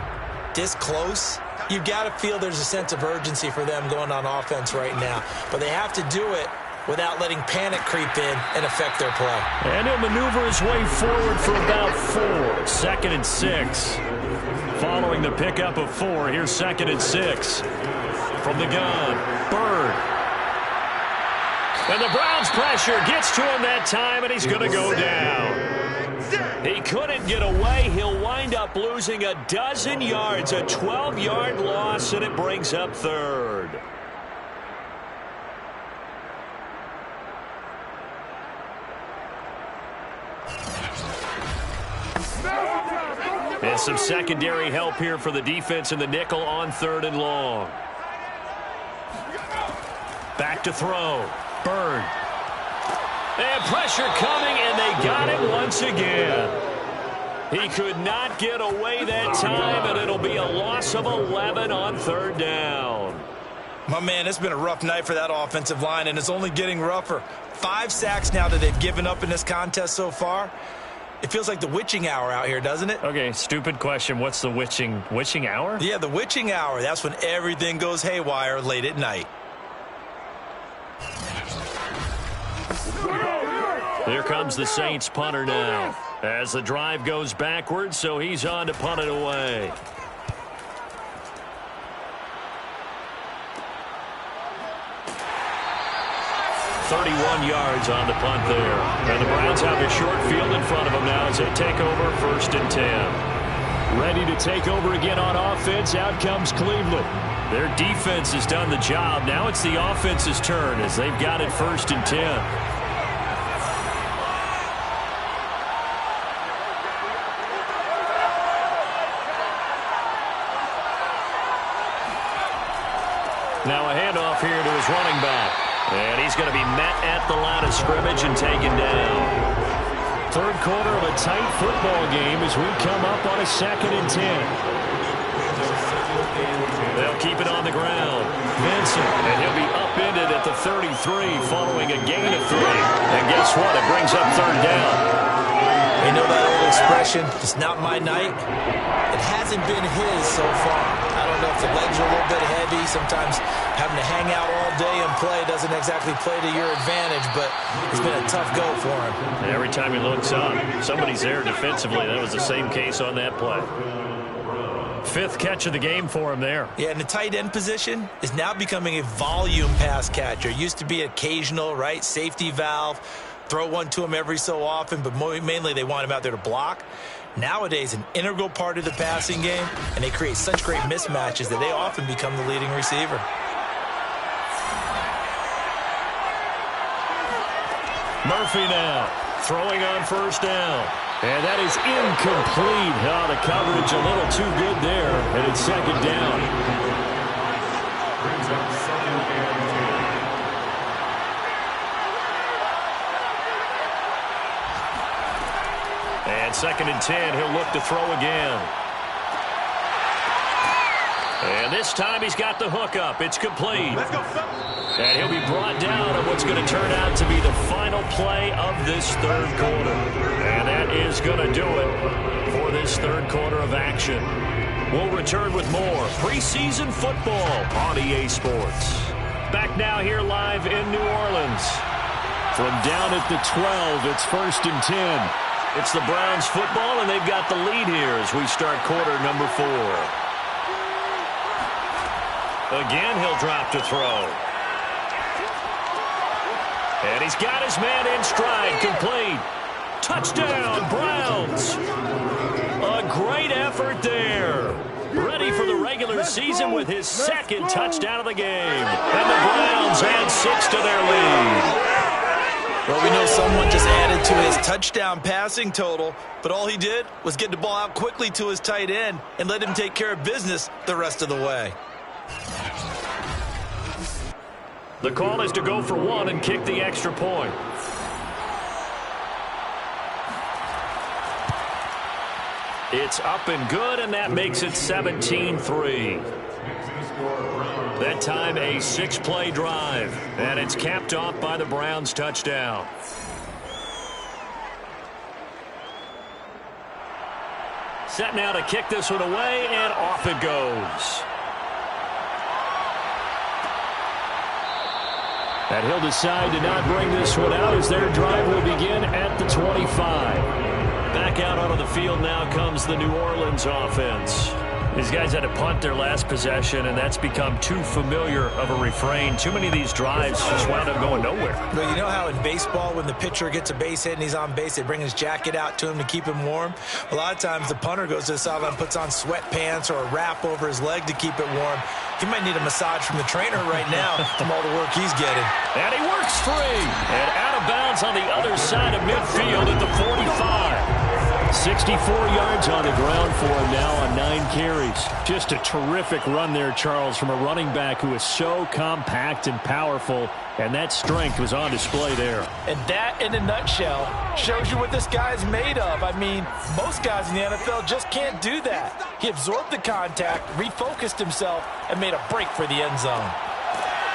this close, you've got to feel there's a sense of urgency for them going on offense right now. But they have to do it without letting panic creep in and affect their play. And he'll maneuver his way forward for about 4. 2nd and 6. Following the pickup of 4, here's 2nd and 6. From the gun, Bird. And the Browns pressure gets to him that time, and he's going to go down. He couldn't get away. He'll wind up losing a dozen yards, a 12-yard loss, and it brings up 3rd. And some secondary help here for the defense in the nickel on 3rd and long. Back to throw. Bird. And pressure coming, and they got him once again. He could not get away that time, and it'll be a loss of 11 on 3rd down. My man, it's been a rough night for that offensive line, and it's only getting rougher. 5 sacks now that they've given up in this contest so far. It feels like the witching hour out here, doesn't it? Okay, stupid question. What's the witching hour? Yeah, the witching hour. That's when everything goes haywire late at night. Here comes the Saints punter now. As the drive goes backwards, so he's on to punt it away. .31 yards on the punt there. And the Browns have a short field in front of them now as they take over 1st and 10. Ready to take over again on offense. Out comes Cleveland. Their defense has done the job. Now it's the offense's turn as they've got it 1st and 10. Now a handoff here to his running back. And he's going to be met at the line of scrimmage and taken down. Third quarter of a tight football game as we come up on a 2nd and 10. They'll keep it on the ground. Vincent, and he'll be upended at the 33 following a gain of 3. And guess what? It brings up 3rd down. You know that old expression, it's not my night? It hasn't been his so far. I don't know if the legs are a little bit heavy. Sometimes having to hang out all day and play doesn't exactly play to your advantage, but it's been a tough go for him. And every time he looks up, somebody's there defensively. That was the same case on that play. 5th catch of the game for him there. Yeah, and the tight end position is now becoming a volume pass catcher. Used to be occasional, right? Safety valve. Throw one to him every so often, but mainly they want him out there to block. Nowadays, an integral part of the passing game, and they create such great mismatches that they often become the leading receiver. Murphy now, throwing on 1st down. And that is incomplete. Oh, the coverage a little too good there, and it's 2nd down. Brings up 2nd and 10. And 2nd and 10, he'll look to throw again. And this time he's got the hook up. It's complete. Let's go. And he'll be brought down on what's going to turn out to be the final play of this third quarter. And that is going to do it for this third quarter of action. We'll return with more preseason football on EA Sports. Back now here live in New Orleans. From down at the 12, it's 1st and 10. It's the Browns football, and they've got the lead here as we start quarter number 4. Again, he'll drop to throw. And he's got his man in stride, complete. Touchdown, Browns. A great effort there. Ready for the regular season with his second touchdown of the game. And the Browns add 6 to their lead. Well, we know someone just added to his touchdown passing total, but all he did was get the ball out quickly to his tight end and let him take care of business the rest of the way. The call is to go for 1 and kick the extra point. It's up and good, and that makes it 17-3. That time a 6-play drive, and it's capped off by the Browns' touchdown. Set now to kick this one away, and off it goes. And he'll decide to not bring this one out as their drive will begin at the 25. Back out onto the field now comes the New Orleans offense. These guys had to punt their last possession, and that's become too familiar of a refrain. Too many of these drives just wound up going nowhere. But you know how in baseball, when the pitcher gets a base hit and he's on base, they bring his jacket out to him to keep him warm? A lot of times the punter goes to the sideline, puts on sweatpants or a wrap over his leg to keep it warm. He might need a massage from the trainer right now from all the work he's getting. And he works free. And out of bounds on the other side of midfield at the 45. 64 yards on the ground for him now on 9 carries. Just a terrific run there, Charles, from a running back who is so compact and powerful, and that strength was on display there. And that, in a nutshell, shows you what this guy's made of. I mean, most guys in the NFL just can't do that. He absorbed the contact, refocused himself, and made a break for the end zone.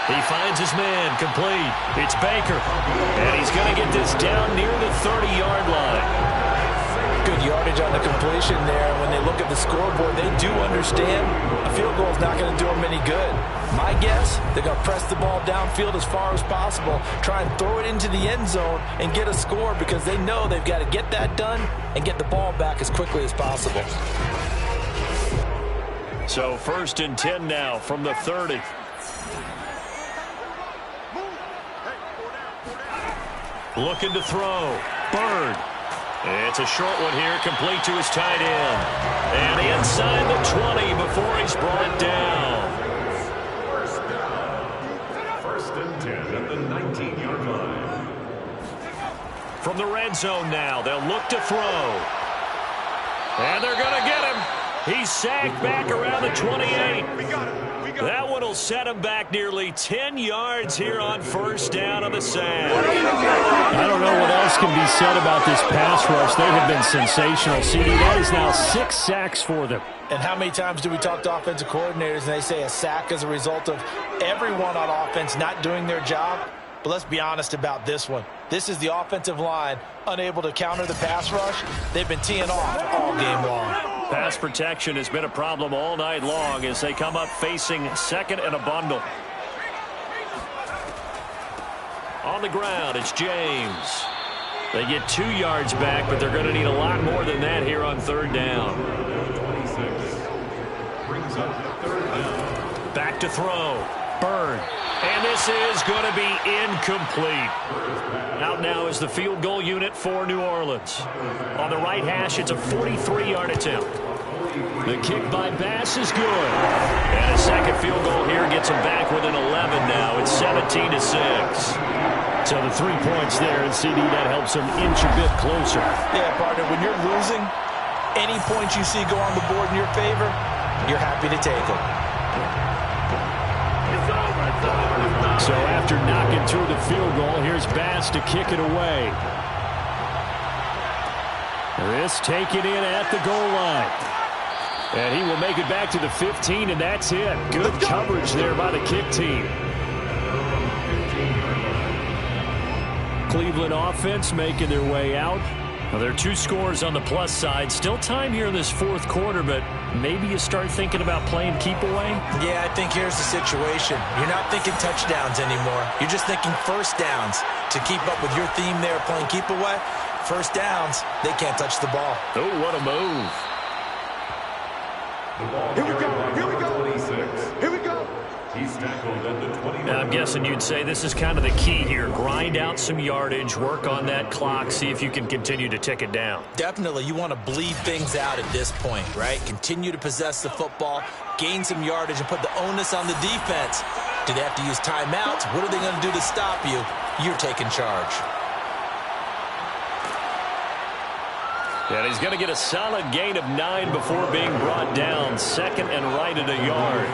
He finds his man, complete. It's Baker, and he's going to get this down near the 30-yard line. Good yardage on the completion there. When they look at the scoreboard, they do understand a field goal is not going to do them any good. My guess, they're going to press the ball downfield as far as possible, try and throw it into the end zone and get a score because they know they've got to get that done and get the ball back as quickly as possible. So 1st and 10 now from the 30. Looking to throw. Bird. It's a short one here, complete to his tight end. And inside the 20 before he's brought down. First and 10 at the 19-yard line. From the red zone now, they'll look to throw. And they're going to get him. He's sacked back around the 28. That one will set him back nearly 10 yards here on 1st down on the sack. I don't know what else can be said about this pass rush. They have been sensational. CD, that is now 6 sacks for them. And how many times do we talk to offensive coordinators and they say a sack is a result of everyone on offense not doing their job? But let's be honest about this one. This is the offensive line unable to counter the pass rush. They've been teeing off all game long. Pass protection has been a problem all night long as they come up facing second and a bundle. On the ground, it's James. They get 2 yards back, but they're going to need a lot more than that here on 3rd down. 26 brings up 3rd down. Back to throw. Bird. And this is going to be incomplete. Out now is the field goal unit for New Orleans. On the right hash, it's a 43-yard attempt. The kick by Bass is good. And a second field goal here gets them back within 11 now. It's 17-6. So the 3 points there, and CD, that helps them inch a bit closer. Yeah, partner, when you're losing, any points you see go on the board in your favor, you're happy to take them. So after knocking through the field goal, here's Bass to kick it away. This taken in at the goal line. And he will make it back to the 15, and that's it. Good coverage there by the kick team. Cleveland offense making their way out. Well, there are 2 scores on the plus side. Still time here in this fourth quarter, but maybe you start thinking about playing keep away? Yeah, I think here's the situation. You're not thinking touchdowns anymore. You're just thinking first downs. To keep up with your theme there, playing keep away, first downs, they can't touch the ball. Oh, what a move. Here we go. Here we go. 26. Here we go. He's tackled at the 20. Now, I'm guessing you'd say this is kind of the key here. Grind out some yardage, work on that clock, see if you can continue to tick it down. Definitely, you want to bleed things out at this point, right? Continue to possess the football, gain some yardage, and put the onus on the defense. Do they have to use timeouts? What are they going to do to stop you? You're taking charge. And he's going to get a solid gain of 9 before being brought down. Second and right at a yard.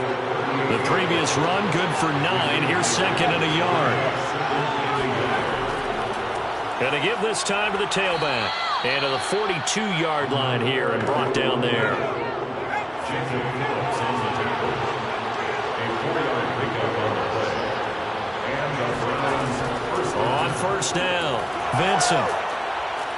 The previous run, good for 9. Here's second and a yard. And to give this time to the tailback. And to the 42-yard line here and brought down there. Jacob Phillips on the tackle. A 4-yard pickup on the play. And the Browns first On first down, Vincent.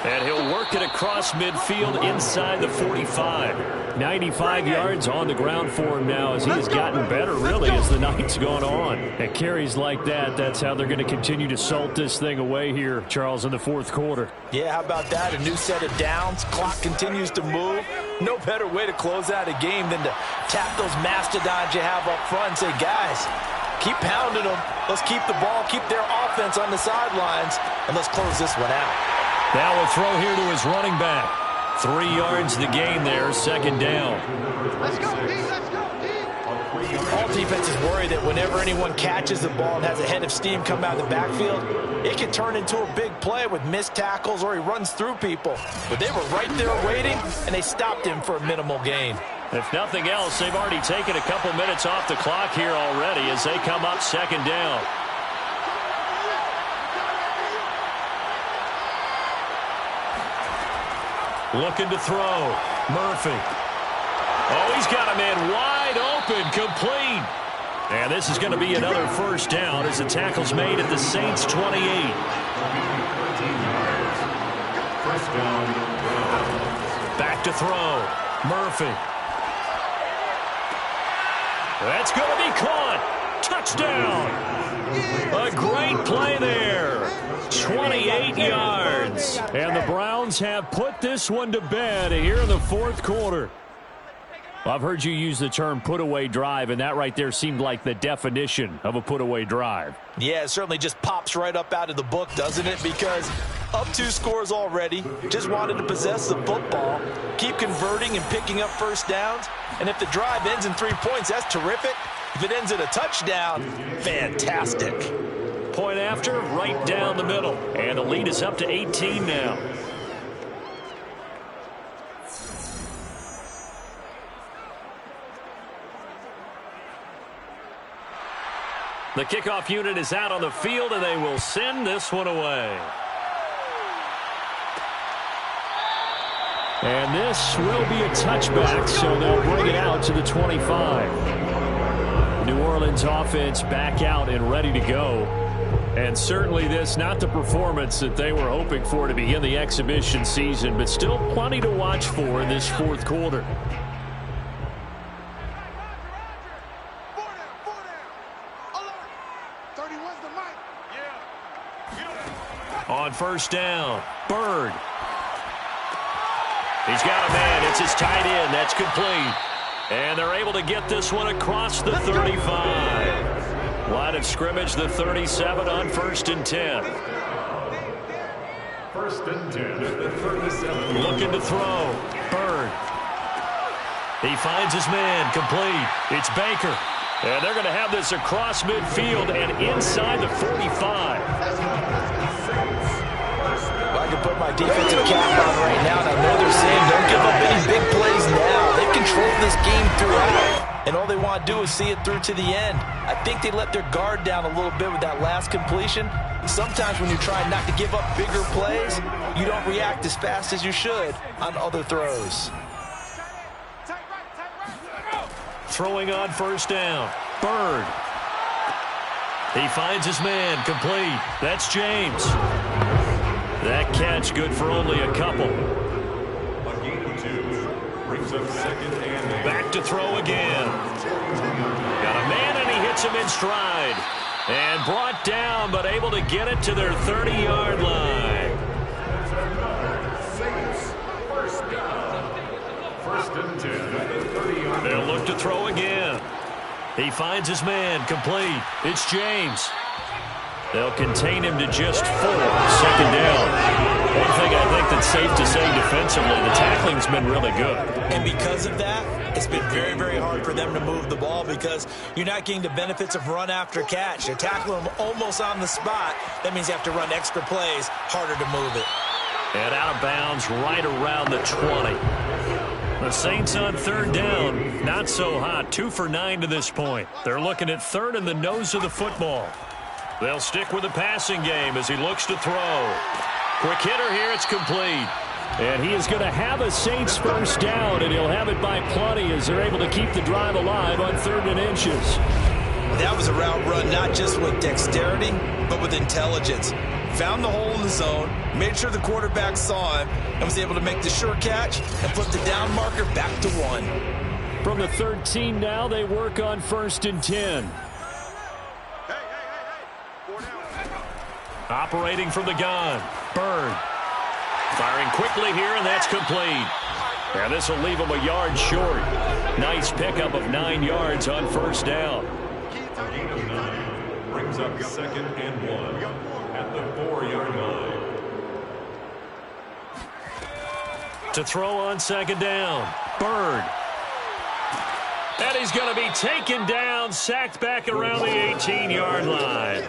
And he'll work it across midfield inside the 45. 95 yards on the ground for him now as he has gotten better, really, as the night's gone on. And carries like that, that's how they're going to continue to salt this thing away here, Charles, in the fourth quarter. Yeah, how about that? A new set of downs. Clock continues to move. No better way to close out a game than to tap those mastodons you have up front and say, guys, keep pounding them. Let's keep the ball, keep their offense on the sidelines, and let's close this one out. Now we'll throw here to his running back. 3 yards the gain there, second down. Let's go, D. Let's go, D. All defenses worry that whenever anyone catches the ball and has a head of steam come out of the backfield, it can turn into a big play with missed tackles or he runs through people. But they were right there waiting, and they stopped him for a minimal gain. If nothing else, they've already taken a couple minutes off the clock here already as they come up second down. Looking to throw. Murphy. Oh, he's got a man wide open, complete. And this is going to be another first down as the tackle's made at the Saints' 28. First down. Back to throw. Murphy. That's going to be caught. Touchdown. A great play there. 28 yards. And the Browns have put this one to bed here in the fourth quarter. I've heard you use the term put-away drive, and that right there seemed like the definition of a put-away drive. Yeah, it certainly just pops right up out of the book, doesn't it? Because up 2 scores already, just wanted to possess the football, keep converting and picking up first downs. And if the drive ends in 3 points, that's terrific. If it ends in a touchdown, fantastic. Point after, right down the middle. And the lead is up to 18 now. The kickoff unit is out on the field, and they will send this one away. And this will be a touchback, so they'll bring it out to the 25. New Orleans offense back out and ready to go. And certainly this, not the performance that they were hoping for to begin the exhibition season, but still plenty to watch for in this fourth quarter. On first down, Bird. He's got a man. It's his tight end. That's complete. And they're able to get this one across the 35. Line of scrimmage, the 37 on 1st and 10. 1st and 10 at the 37. Looking to throw. Bird. He finds his man. Complete. It's Baker. And they're going to have this across midfield and inside the 45. I can put my defensive cap on right now, and I know they're saying don't give up any big plays now. They've controlled this game throughout, and all they want to do is see it through to the end. I think they let their guard down a little bit with that last completion. Sometimes when you're trying not to give up bigger plays, you don't react as fast as you should on other throws. Throwing on first down. Bird. He finds his man, complete. That's James. That catch good for only a couple. A gain of 2. Brings up second and 8. Back to throw again. Got a man, and he hits him in stride. And brought down, but able to get it to their 30-yard line. Saints, first down. First and 10 at the 30-yard line. They'll look to throw again. He finds his man, complete. It's James. They'll contain him to just 4. Second down. One thing I think that's safe to say defensively, the tackling's been really good. And because of that, it's been very, very hard for them to move the ball because you're not getting the benefits of run after catch. They're tackling them almost on the spot. That means you have to run extra plays, harder to move it. And out of bounds right around the 20. The Saints on third down, not so hot. 2 for 9 to this point. They're looking at third in the nose of the football. They'll stick with the passing game as he looks to throw. Quick hitter here, it's complete. And he is going to have a Saints first down, and he'll have it by plenty as they're able to keep the drive alive on 3rd and inches. That was a route run not just with dexterity, but with intelligence. Found the hole in the zone, made sure the quarterback saw him, and was able to make the sure catch and put the down marker back to 1. From the 13 now, they work on 1st and 10. Operating from the gun. Bird. Firing quickly here, and that's complete. And this will leave him a yard short. Nice pickup of 9 yards on first down. A gain of 9. Brings up second and 1 at the 4-yard line. To throw on second down. Bird. And he's going to be taken down, sacked back around the 18-yard line.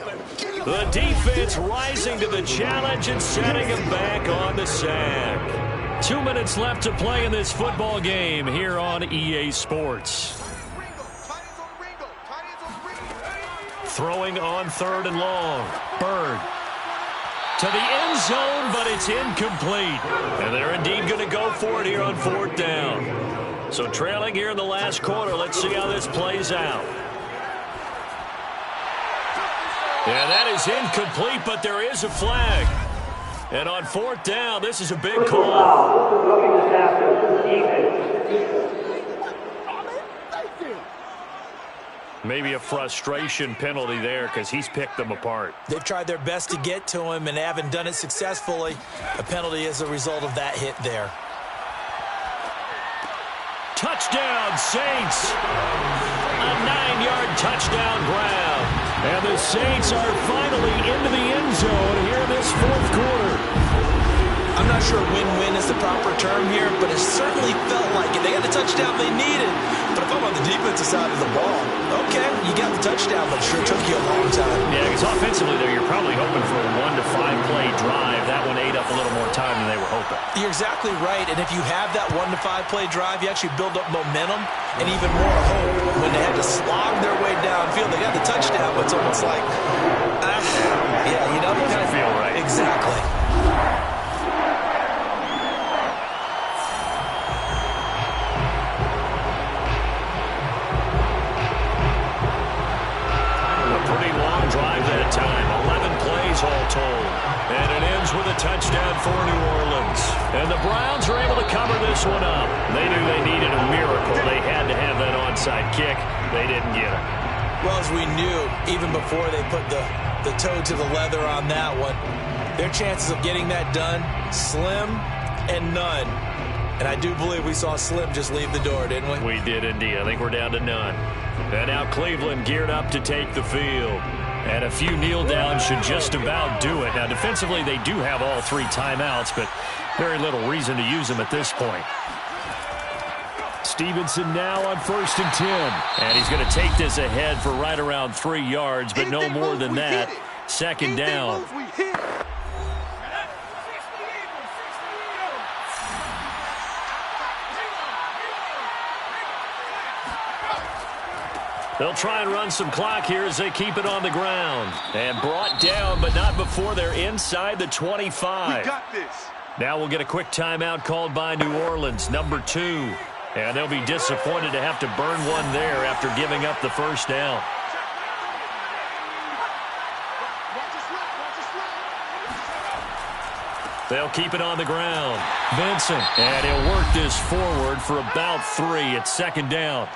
The defense rising to the challenge and setting him back on the sack. 2 minutes left to play in this football game here on EA Sports. Throwing on 3rd and long. Bird. To the end zone, but it's incomplete. And they're indeed going to go for it here on 4th down. So trailing here in the last quarter. Let's see how this plays out. And that is incomplete, but there is a flag. And on 4th down, this is a big call. Maybe a frustration penalty there because he's picked them apart. They've tried their best to get to him and haven't done it successfully. A penalty as a result of that hit there. Touchdown, Saints. A 9-yard touchdown ground. And the Saints are finally into the end zone here in this 4th quarter. I'm not sure win-win is the proper term here, but it certainly felt like it. They got the touchdown they needed. But if I'm on the defensive side of the ball, okay, you got the touchdown, but it sure took you a long time. Yeah, because offensively there, you're probably hoping for a 1 to 5 play drive. That one ate up a little more time than they were hoping. You're exactly right, and if you have that 1 to 5 play drive, you actually build up momentum and even more hope. When they had to slog their way downfield, they got the touchdown, but it's almost like, yeah, you know, doesn't feel right. Exactly. All told. And it ends with a touchdown for New Orleans. And the Browns are able to cover this one up. They knew they needed a miracle. They had to have that onside kick. They didn't get it. Well, as we knew, even before they put the toe to the leather on that one, their chances of getting that done, slim and none. And I do believe we saw Slim just leave the door, didn't we? We did indeed. I think we're down to none. And now Cleveland geared up to take the field. And a few kneel downs should just about do it. Now, defensively, they do have all 3 timeouts, but very little reason to use them at this point. Stevenson now on 1st and 10. And he's going to take this ahead for right around 3 yards, but no more than that. 2nd down. They'll try and run some clock here as they keep it on the ground. And brought down, but not before they're inside the 25. We got this. Now we'll get a quick timeout called by New Orleans, number 2. And they'll be disappointed to have to burn one there after giving up the first down. They'll keep it on the ground. Vincent, and he'll work this forward for about 3 at second down.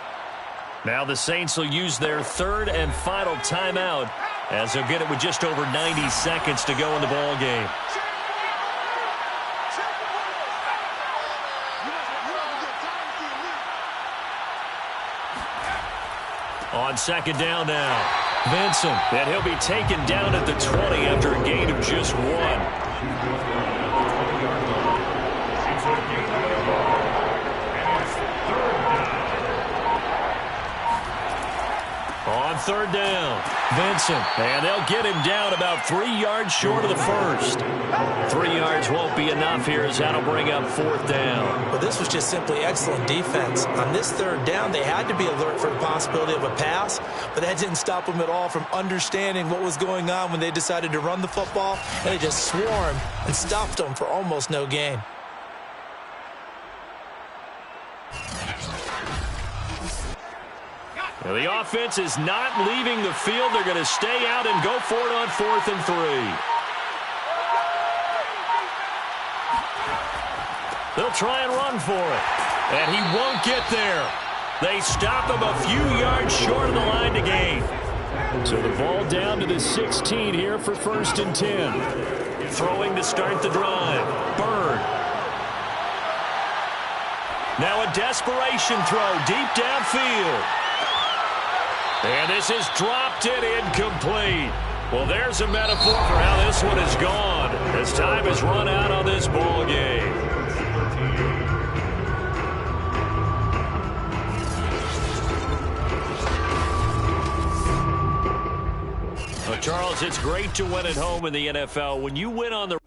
Now the Saints will use their third and final timeout as they'll get it with just over 90 seconds to go in the ball game. On second down now, Vincent, and he'll be taken down at the 20 after a gain of just 1. On third down, Vincent, and they'll get him down about 3 yards short of the first. 3 yards won't be enough here as that'll bring up fourth down. Well, this was just simply excellent defense. On this third down, they had to be alert for the possibility of a pass, but that didn't stop them at all from understanding what was going on when they decided to run the football, and they just swarmed and stopped them for almost no gain. Now the offense is not leaving the field. They're going to stay out and go for it on 4th and 3. They'll try and run for it, and he won't get there. They stop him a few yards short of the line to gain. So the ball down to the 16 here for 1st and 10. Throwing to start the drive. Bird. Now a desperation throw deep downfield. And this is dropped and incomplete. Well, there's a metaphor for how this one is gone as time has run out on this ball game. Well, Charles, it's great to win at home in the NFL. When you win on the